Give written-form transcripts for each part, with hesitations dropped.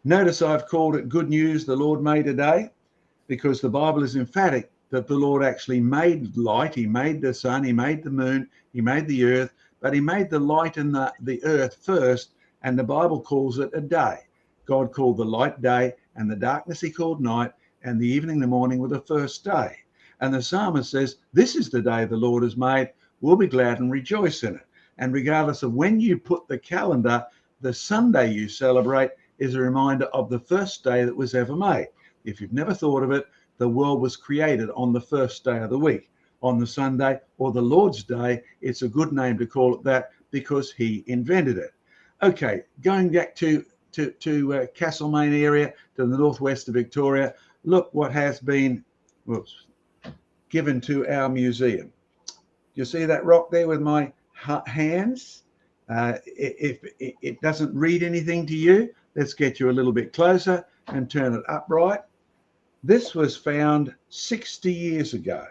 Notice I've called it good news the Lord made a day, because the Bible is emphatic that the Lord actually made light. He made the sun, he made the moon, he made the earth, but he made the light and the earth first, and the Bible calls it a day. God called the light day, and the darkness he called night, and the evening, the morning were the first day. And the psalmist says, this is the day the Lord has made. We'll be glad and rejoice in it. And regardless of when you put the calendar, the Sunday you celebrate is a reminder of the first day that was ever made. If you've never thought of it, the world was created on the first day of the week, on the Sunday or the Lord's Day. It's a good name to call it that because he invented it. Okay, going back to Castlemaine area, to the northwest of Victoria, look what has been given to our museum. You see that rock there with my hands? If it doesn't read anything to you, let's get you a little bit closer and turn it upright. This was found 60 years ago,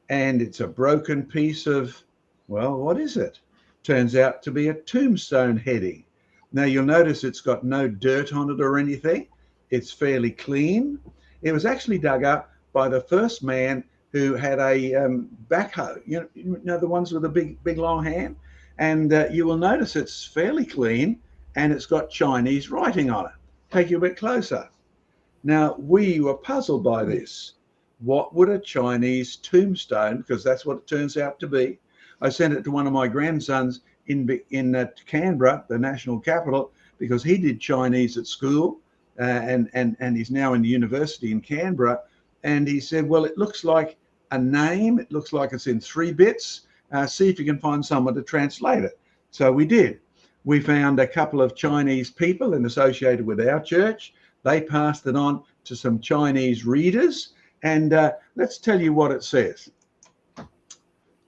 and it's a broken piece of, well, what is it? Turns out to be a tombstone heading. Now you'll notice it's got no dirt on it or anything. It's fairly clean. It was actually dug up by the first man who had a backhoe, you know the ones with a big long hand, and you will notice it's fairly clean, and it's got Chinese writing on it. Take you a bit closer. Now we were puzzled by this. What would a Chinese tombstone, because that's what it turns out to be. I sent it to one of my grandsons in Canberra, the national capital, because he did Chinese at school, and he's now in the university in Canberra. And he said, well, it looks like a name. It looks like it's in 3 bits. See if you can find someone to translate it. So we did. We found a couple of Chinese people and associated with our church. They passed it on to some Chinese readers. And let's tell you what it says.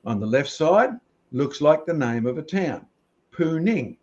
On the left side, looks like the name of a town, Puning.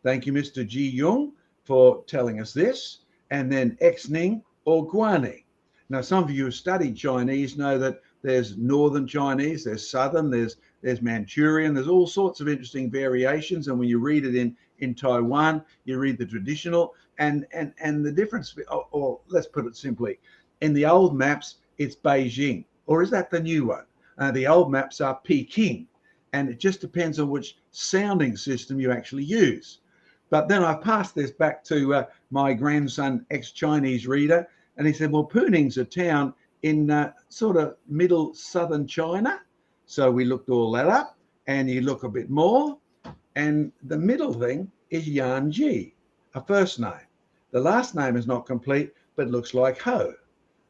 Thank you, Mr. Ji Yung, for telling us this. And then Xning or Guaning. Now, some of you who studied Chinese know that there's Northern Chinese, there's Southern, there's Manchurian, there's all sorts of interesting variations. And when you read it in Taiwan, you read the traditional and the difference, or let's put it simply, in the old maps, it's Beijing, or is that the new one? The old maps are Peking, and it just depends on which sounding system you actually use. But then I passed this back to my grandson, ex-Chinese reader, and he said, well, Puning's a town in sort of middle southern China. So we looked all that up, and you look a bit more, and the middle thing is Yanji, a first name. The last name is not complete, but looks like Ho.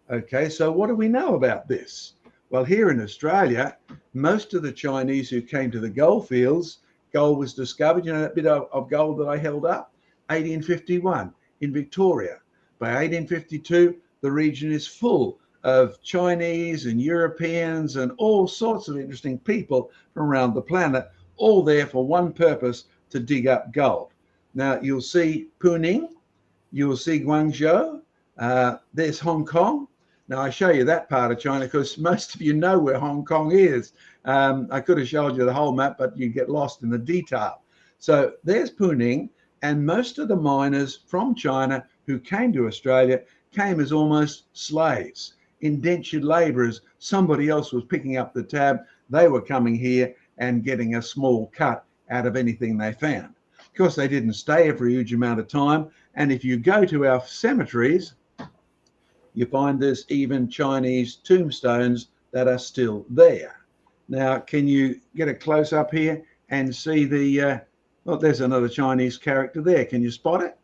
Okay, so what do we know about this? Well, here in Australia, most of the Chinese who came to the gold fields, gold was discovered, you know, that bit of gold that I held up, 1851 in Victoria. By 1852, the region is full of Chinese and Europeans and all sorts of interesting people from around the planet, all there for one purpose, to dig up gold. Now, you'll see Puning, you'll see Guangzhou, there's Hong Kong. Now, I show you that part of China because most of you know where Hong Kong is. I could have showed you the whole map, but you get lost in the detail. So there's Puning, and most of the miners from China who came to Australia came as almost slaves, indentured labourers. Somebody else was picking up the tab. They were coming here and getting a small cut out of anything they found. Of course, they didn't stay for a huge amount of time. And if you go to our cemeteries, you find there's even Chinese tombstones that are still there. Now, can you get a close up here and see the, well, there's another Chinese character there. Can you spot it?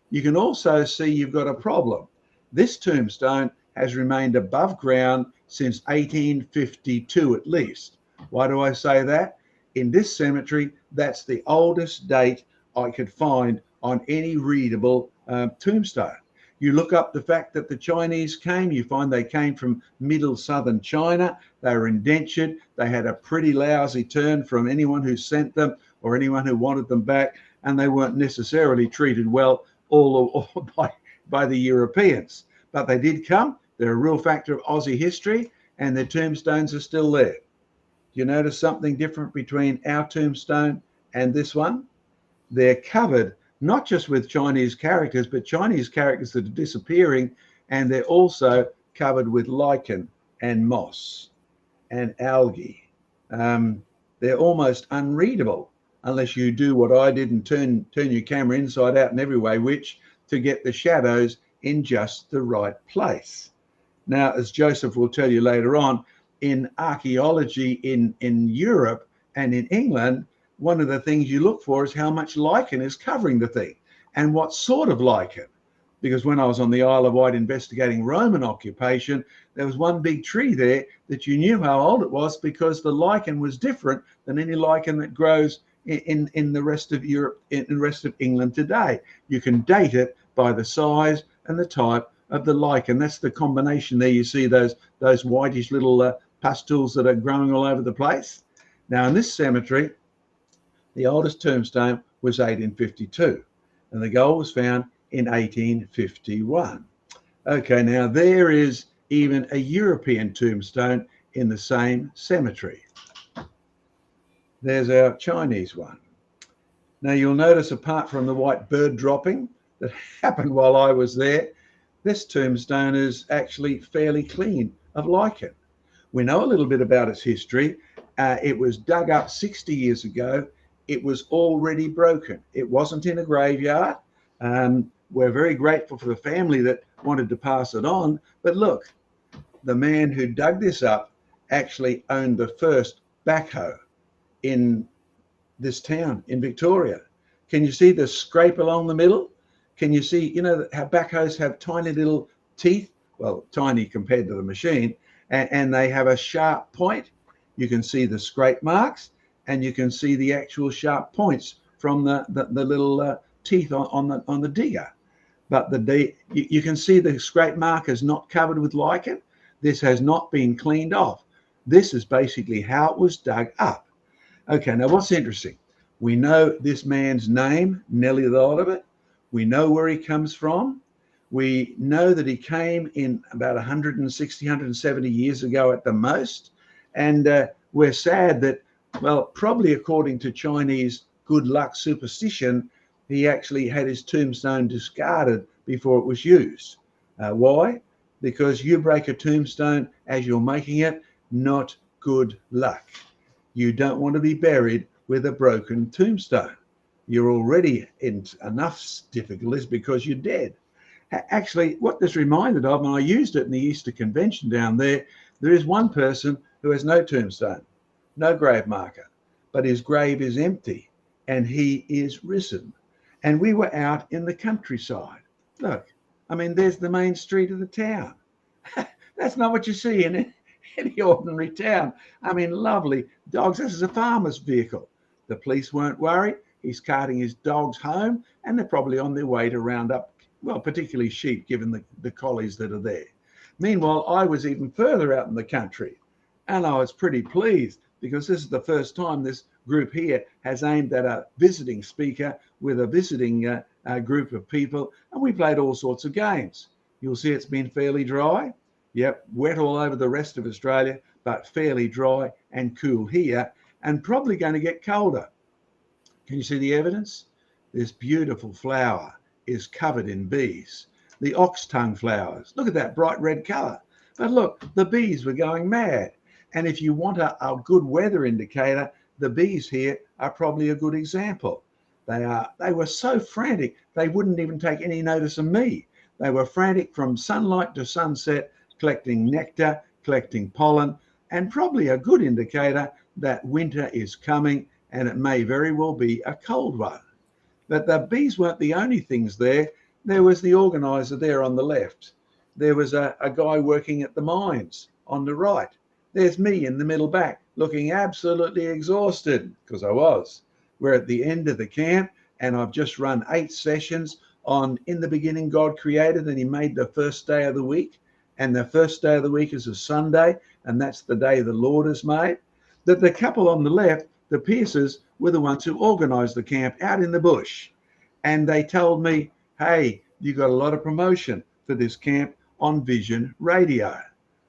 You can also see you've got a problem. This tombstone has remained above ground since 1852 at least. Why do I say that? In this cemetery, that's the oldest date I could find on any readable tombstone. You look up the fact that the Chinese came, you find they came from middle southern China. They were indentured. They had a pretty lousy turn from anyone who sent them or anyone who wanted them back, and they weren't necessarily treated well all by the Europeans. But they did come. They're a real factor of Aussie history, and their tombstones are still there. Do you notice something different between our tombstone and this one? They're covered not just with Chinese characters, but Chinese characters that are disappearing, and they're also covered with lichen and moss and algae. They're almost unreadable unless you do what I did and turn your camera inside out in every way, which to get the shadows in just the right place. Now, as Joseph will tell you later on, in archaeology in Europe and in England, one of the things you look for is how much lichen is covering the thing and what sort of lichen. Because when I was on the Isle of Wight investigating Roman occupation, there was one big tree there that you knew how old it was because the lichen was different than any lichen that grows in the rest of Europe, in the rest of England today. You can date it by the size and the type of the lichen. That's the combination there. You see those whitish little pustules that are growing all over the place. Now in this cemetery, the oldest tombstone was 1852, and the gold was found in 1851. Okay, now there is even a European tombstone in the same cemetery. There's our Chinese one. Now you'll notice, apart from the white bird dropping that happened while I was there, this tombstone is actually fairly clean of lichen. We know a little bit about its history. It was dug up 60 years ago. It was already broken. It wasn't in a graveyard. We're very grateful for the family that wanted to pass it on. But look, the man who dug this up actually owned the first backhoe in this town in Victoria. Can you see the scrape along the middle? Can you see, you know, how backhoes have tiny little teeth? Well, tiny compared to the machine, and they have a sharp point. You can see the scrape marks, and you can see the actual sharp points from the little teeth on the digger. But you can see the scrape mark is not covered with lichen. This has not been cleaned off. This is basically how it was dug up. Okay, now what's interesting? We know this man's name, Nellie the Oliver. We know where he comes from. We know that he came in about 160, 170 years ago at the most. And we're sad that, well, probably according to Chinese good luck superstition, he actually had his tombstone discarded before it was used. Why? Because you break a tombstone as you're making it, not good luck. You don't want to be buried with a broken tombstone. You're already in enough difficulties because you're dead. Actually, what this reminded of, and I used it in the Easter Convention down there is one person who has no tombstone, no grave marker, but his grave is empty and he is risen. And we were out in the countryside. Look, I mean, there's the main street of the town. That's not what you see in any ordinary town. I mean, lovely dogs. This is a farmer's vehicle. The police weren't worried. He's carting his dogs home, and they're probably on their way to round up, well, particularly sheep, given the collies that are there. Meanwhile, I was even further out in the country, and I was pretty pleased because this is the first time this group here has aimed at a visiting speaker with a visiting group of people, and we played all sorts of games. You'll see it's been fairly dry. Yep, wet all over the rest of Australia, but fairly dry and cool here, and probably going to get colder. Can you see the evidence? This beautiful flower is covered in bees. The ox tongue flowers. Look at that bright red colour. But look, the bees were going mad. And if you want a good weather indicator, the bees here are probably a good example. They were so frantic, they wouldn't even take any notice of me. They were frantic from sunlight to sunset, collecting nectar, collecting pollen, and probably a good indicator that winter is coming, and it may very well be a cold one. But the bees weren't the only things there. There was the organiser there on the left. There was a guy working at the mines on the right. There's me in the middle back, looking absolutely exhausted, because I was. We're at the end of the camp, and I've just run 8 sessions on In the Beginning God Created, and he made the first day of the week. And the first day of the week is a Sunday, and that's the day the Lord has made. That the couple on the left, the Pierces, were the ones who organised the camp out in the bush. And they told me, hey, you got a lot of promotion for this camp on Vision Radio.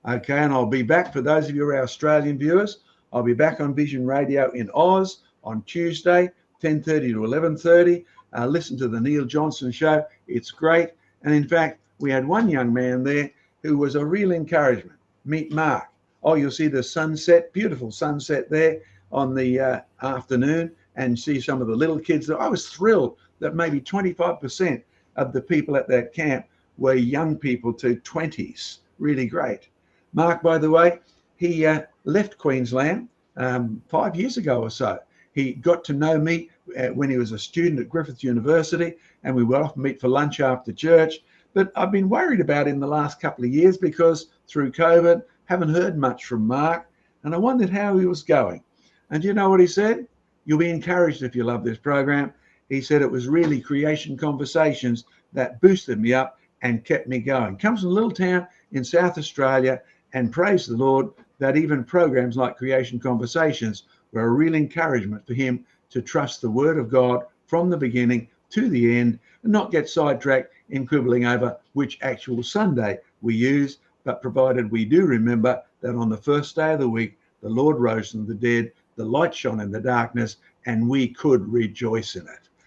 Okay, and I'll be back, for those of you who are Australian viewers, I'll be back on Vision Radio in Oz on Tuesday, 10:30 to 11:30. Listen to the Neil Johnson show. It's great. And in fact, we had one young man there who was a real encouragement. Meet Mark. Oh, you'll see the sunset, beautiful sunset there on the afternoon, and see some of the little kids. I was thrilled that maybe 25% of the people at that camp were young people to 20s. Really great. Mark, by the way, he left Queensland 5 years ago or so. He got to know me when he was a student at Griffith University, and we would often meet for lunch after church. But I've been worried about him the last couple of years because through COVID, haven't heard much from Mark, and I wondered how he was going. And you know what he said? You'll be encouraged if you love this program. He said it was really Creation Conversations that boosted me up and kept me going. Comes from a little town in South Australia, and praise the Lord that even programs like Creation Conversations were a real encouragement for him to trust the Word of God from the beginning to the end and not get sidetracked in quibbling over which actual Sunday we use, but provided we do remember that on the first day of the week, the Lord rose from the dead, the light shone in the darkness, and we could rejoice in it.